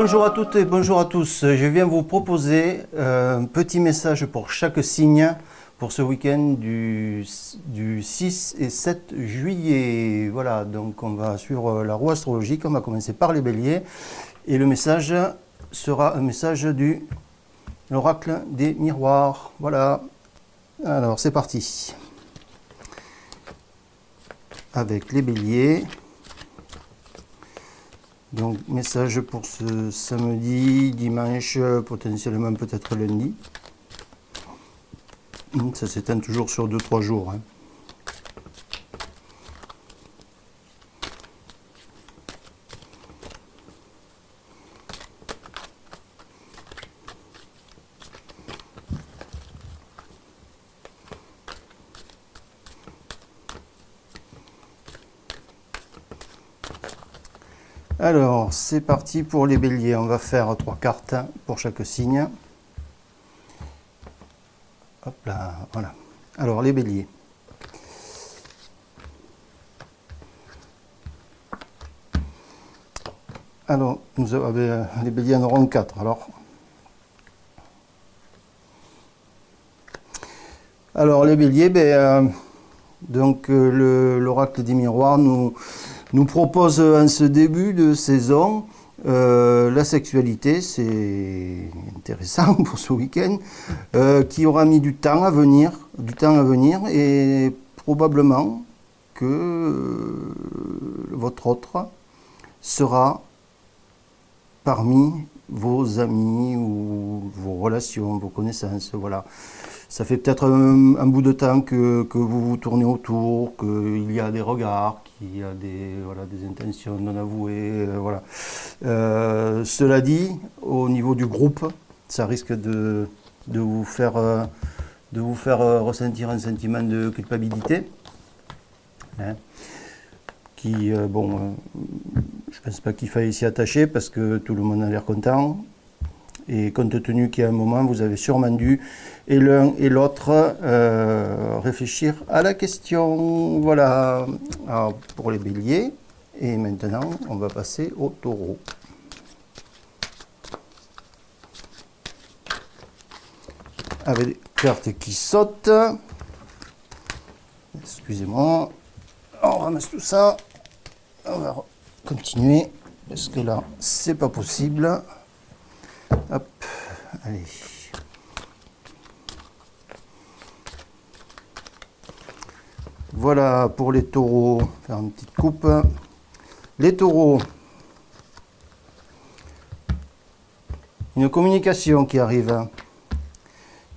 Bonjour à toutes et bonjour à tous. Je viens vous proposer un petit message pour chaque signe pour ce week-end du 6 et 7 juillet. Voilà, donc on va suivre la roue astrologique. On va commencer par les béliers. Et le message sera un message de l'oracle des miroirs. Voilà. Alors c'est parti. Avec les béliers. Donc, message pour ce samedi, dimanche, potentiellement peut-être lundi. Ça s'éteint toujours sur 2-3 jours. Hein. Alors, c'est parti pour les béliers. On va faire 3 cartes pour chaque signe. Hop là, voilà. Alors, les béliers. Alors, les béliers en auront 4. Alors les béliers, l'oracle des miroirs nous propose en ce début de saison la sexualité, c'est intéressant pour ce week-end, qui aura mis du temps à venir et probablement que votre autre sera parmi vos amis ou vos relations, vos connaissances, voilà. Ça fait peut-être un bout de temps que vous vous tournez autour, qu'il y a des regards, qu'il y a des intentions non avouées, voilà. Cela dit, au niveau du groupe, ça risque de vous faire ressentir un sentiment de culpabilité, hein, qui, je ne pense pas qu'il faille s'y attacher parce que tout le monde a l'air content. Et compte tenu qu'à un moment, vous avez sûrement dû, et l'un et l'autre, réfléchir à la question. Voilà. Alors, pour les béliers. Et maintenant, on va passer au taureau. Avec des cartes qui sautent. Excusez-moi. On ramasse tout ça. On va continuer. Parce que là, c'est pas possible. Hop, allez. Voilà pour les taureaux. Faire une petite coupe. Les taureaux. Une communication qui arrive.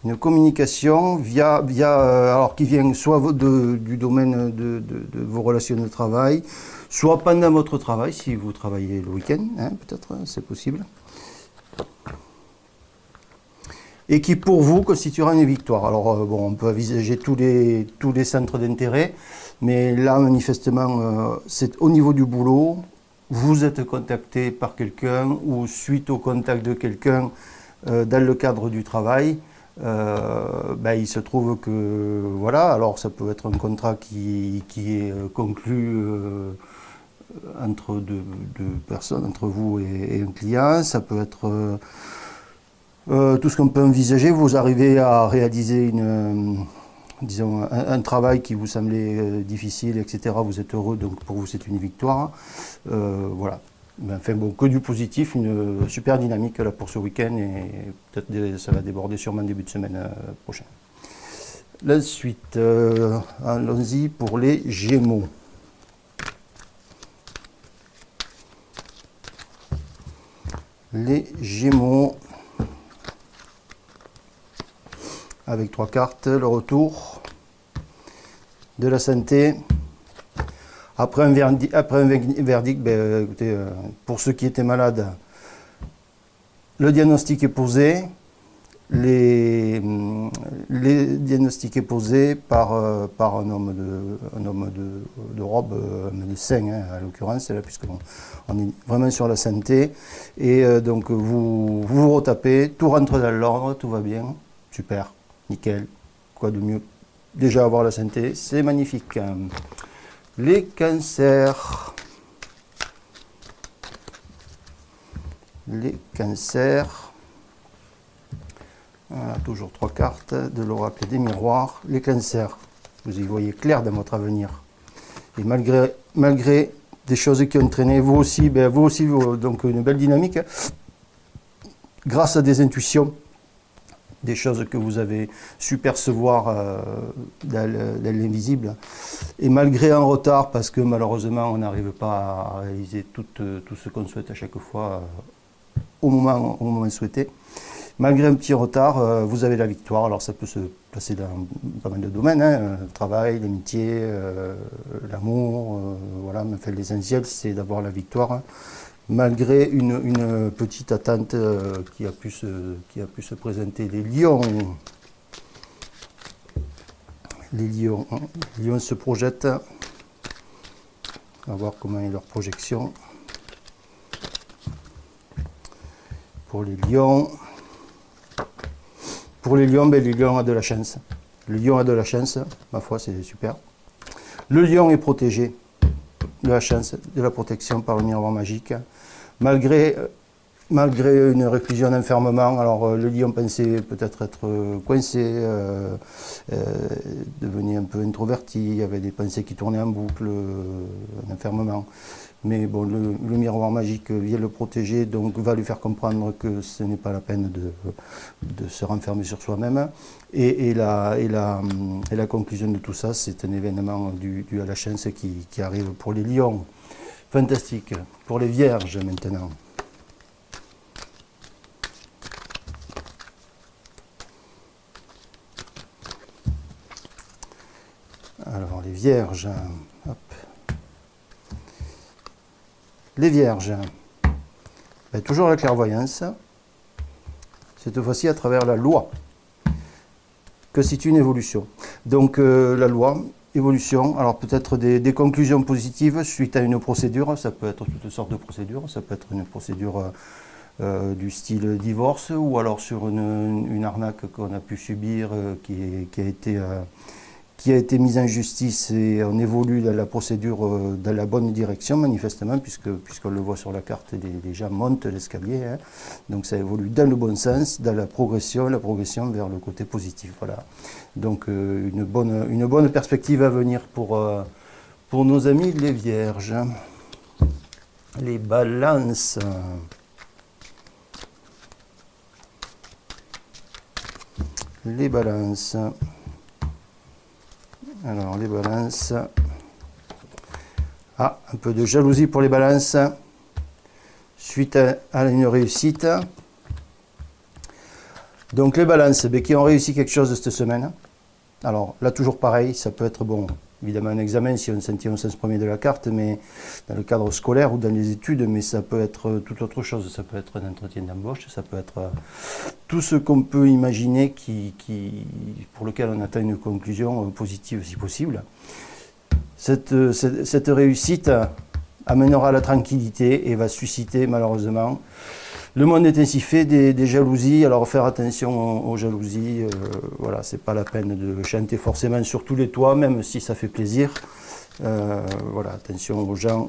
Une communication alors qui vient soit du domaine de vos relations de travail, soit pendant votre travail, si vous travaillez le week-end, hein, peut-être, c'est possible. Et qui pour vous constituera une victoire. Alors on peut envisager tous les centres d'intérêt, mais là manifestement c'est au niveau du boulot, vous êtes contacté par quelqu'un ou suite au contact de quelqu'un dans le cadre du travail, il se trouve que voilà, alors ça peut être un contrat qui est conclu entre deux personnes, entre vous et un client, ça peut être tout ce qu'on peut envisager. Vous arrivez à réaliser un travail qui vous semblait difficile, etc. Vous êtes heureux, donc pour vous c'est une victoire. Voilà. Enfin bon, que du positif, une super dynamique là pour ce week-end et peut-être ça va déborder sûrement début de semaine prochain. La suite, allons-y pour les Gémeaux. Les Gémeaux. Avec 3 cartes, le retour de la santé. Après un verdict, écoutez, pour ceux qui étaient malades, le diagnostic est posé. Les diagnostics est posé par un homme de robe, un médecin, hein, à l'occurrence, là, puisqu'on est vraiment sur la santé. Et donc vous retapez, tout rentre dans l'ordre, tout va bien, super. Nickel, quoi de mieux? Déjà avoir la santé, c'est magnifique. Les cancers. les cancers. Voilà, toujours 3 cartes de l'oracle des miroirs. Les cancers, vous y voyez clair dans votre avenir. Et malgré des choses qui ont traîné, vous aussi, donc une belle dynamique, grâce à des intuitions, des choses que vous avez su percevoir dans l'invisible. Et malgré un retard, parce que malheureusement on n'arrive pas à réaliser tout ce qu'on souhaite à chaque fois au moment souhaité, malgré un petit retard, vous avez la victoire. Alors ça peut se passer dans pas mal de domaines, hein, le travail, l'amitié, l'amour, voilà, mais enfin, l'essentiel c'est d'avoir la victoire, hein, malgré une petite attente qui a pu se présenter. Les lions se projettent. On va voir comment est leur projection. Pour les lions, les lions ont de la chance. Le lion a de la chance, ma foi, c'est super. Le lion est protégé de la chance, de la protection par le miroir magique. Malgré une réclusion d'enfermement, alors le lion pensait peut-être être coincé, devenait un peu introverti, il y avait des pensées qui tournaient en boucle, un enfermement. Mais bon, le miroir magique vient le protéger, donc va lui faire comprendre que ce n'est pas la peine de se renfermer sur soi-même. Et la conclusion de tout ça, c'est un événement dû à la chance qui arrive pour les lions. Fantastique. Pour les vierges maintenant. Alors les vierges. Hop. Les vierges. Ben, toujours la clairvoyance. Cette fois-ci à travers la loi. Que c'est une évolution. Donc la loi, évolution, alors peut-être des conclusions positives suite à une procédure, ça peut être toutes sortes de procédures, ça peut être une procédure du style divorce, ou alors sur une arnaque qu'on a pu subir qui a été mise en justice, et on évolue dans la procédure dans la bonne direction manifestement, puisqu'on le voit sur la carte, les gens montent l'escalier, hein. Donc ça évolue dans le bon sens, dans la progression vers le côté positif. Voilà. Donc une bonne perspective à venir pour nos amis les vierges. Les balances. Les balances. Alors les balances. Ah, un peu de jalousie pour les balances. Suite à une réussite. Donc les balances qui ont réussi quelque chose cette semaine. Alors là toujours pareil, ça peut être bon, évidemment un examen si on sentit au sens premier de la carte, mais dans le cadre scolaire ou dans les études, mais ça peut être toute autre chose, ça peut être un entretien d'embauche, ça peut être tout ce qu'on peut imaginer pour lequel on attend une conclusion positive si possible. Cette réussite amènera la tranquillité et va susciter malheureusement. Le monde est ainsi fait des jalousies, alors faire attention aux jalousies, voilà, c'est pas la peine de chanter forcément sur tous les toits, même si ça fait plaisir. Voilà, attention aux gens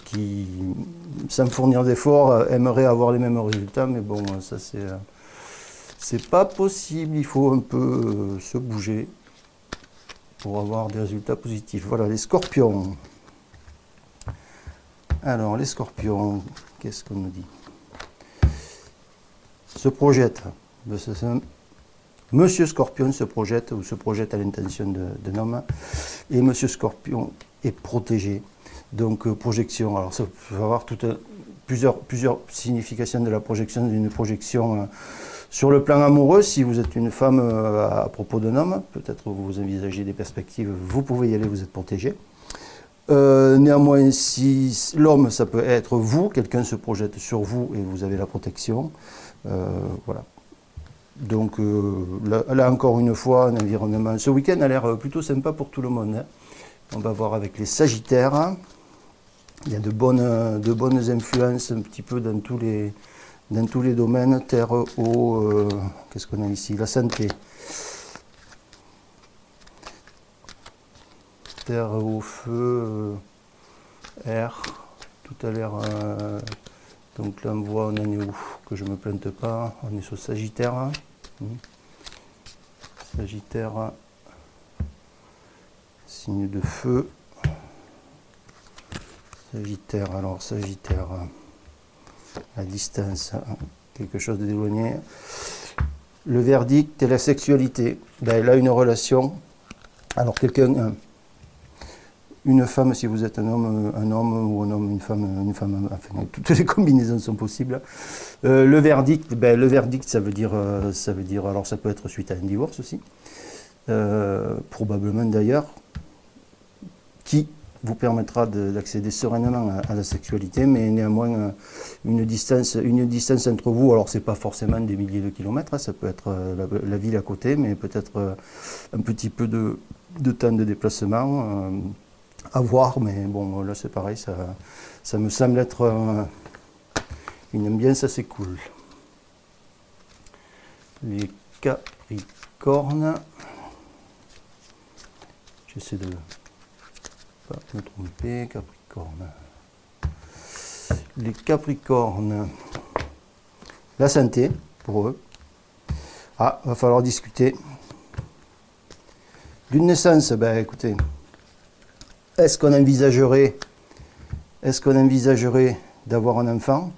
qui, sans fournir d'efforts, aimeraient avoir les mêmes résultats, mais bon, ça c'est pas possible, il faut un peu se bouger pour avoir des résultats positifs. Voilà, les scorpions. Alors, les scorpions, qu'est-ce qu'on nous dit ? Se projette. Monsieur Scorpion se projette à l'intention d'un homme, et Monsieur Scorpion est protégé. Donc projection, alors ça peut avoir plusieurs significations de la projection, d'une projection sur le plan amoureux. Si vous êtes une femme à propos d'un homme, peut-être vous envisagez des perspectives, vous pouvez y aller, vous êtes protégé. Néanmoins, si l'homme, ça peut être vous, quelqu'un se projette sur vous et vous avez la protection. Voilà. Donc là encore une fois, un environnement. Ce week-end a l'air plutôt sympa pour tout le monde, hein. On va voir avec les Sagittaires. Il y a de bonnes influences un petit peu dans tous les domaines, terre, eau, qu'est-ce qu'on a ici? La santé. Terre, eau, feu, air, tout a l'air Donc là, on voit, on en est où? Que je ne me plante pas. On est sur Sagittaire. Sagittaire, signe de feu. Sagittaire, alors Sagittaire, à distance, quelque chose d'éloigné. Le verdict et la sexualité. Ben, là, une relation. Alors, quelqu'un, une femme, si vous êtes un homme ou un homme, une femme, enfin, toutes les combinaisons sont possibles. Le verdict, ben, ça veut dire, alors ça peut être suite à un divorce aussi, probablement d'ailleurs, qui vous permettra d'accéder sereinement à la sexualité, mais néanmoins une distance entre vous. Alors c'est pas forcément des milliers de kilomètres, hein, ça peut être la ville à côté, mais peut-être un petit peu de temps de déplacement. À voir, mais bon, là c'est pareil, ça me semble être une ambiance assez cool. Les Capricornes, j'essaie de ne pas me tromper, Capricorne. Les Capricornes, la santé pour eux. Ah, va falloir discuter. D'une naissance, ben écoutez. Est-ce qu'on envisagerait d'avoir un enfant?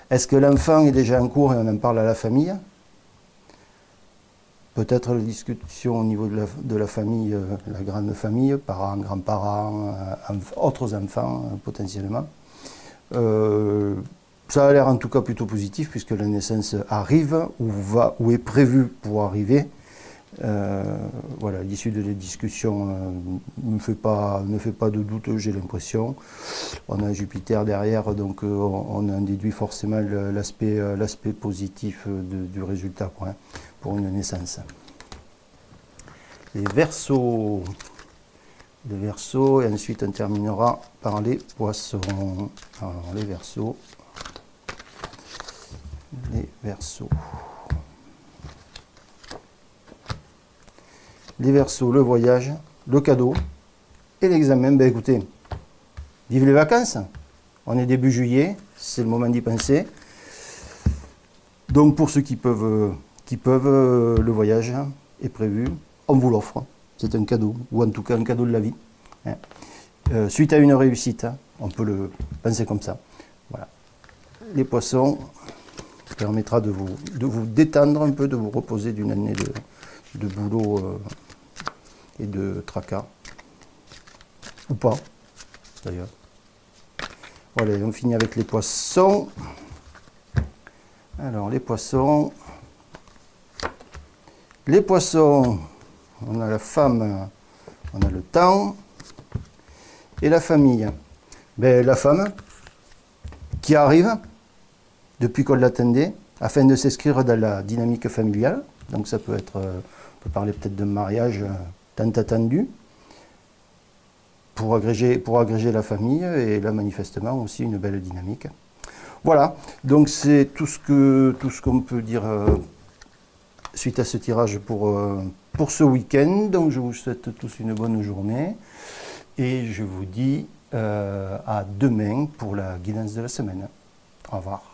Est-ce que l'enfant est déjà en cours et on en parle à la famille? Peut-être la discussion au niveau de la famille, la grande famille, parents, grands-parents, autres enfants potentiellement. Ça a l'air en tout cas plutôt positif puisque la naissance arrive ou est prévue pour arriver. Voilà, l'issue de la discussion ne fait pas de doute, j'ai l'impression. On a Jupiter derrière, donc on en déduit forcément l'aspect positif du résultat quoi, pour une naissance. Les Verseaux. Les Verseaux, et ensuite on terminera par les Poissons. Alors les Verseaux. Les Verseaux. Les Verseaux, le voyage, le cadeau et l'examen. Ben écoutez, vive les vacances. On est début juillet, c'est le moment d'y penser. Donc pour ceux qui peuvent, le voyage est prévu. On vous l'offre. C'est un cadeau, ou en tout cas un cadeau de la vie. Suite à une réussite, on peut le penser comme ça. Voilà. Les Poissons, ça permettra de vous détendre un peu, de vous reposer d'une année de boulot et de tracas. Ou pas, d'ailleurs. Voilà, on finit avec les Poissons. Alors, les Poissons. Les Poissons, on a la femme, on a le temps et la famille. Ben, la femme qui arrive depuis qu'on l'attendait afin de s'inscrire dans la dynamique familiale. Donc ça peut être, on peut parler peut-être d'un mariage tant attendu pour agréger la famille et là manifestement aussi une belle dynamique. Voilà, donc c'est tout ce qu'on peut dire suite à ce tirage pour ce week-end. Donc je vous souhaite tous une bonne journée et je vous dis à demain pour la guidance de la semaine. Au revoir.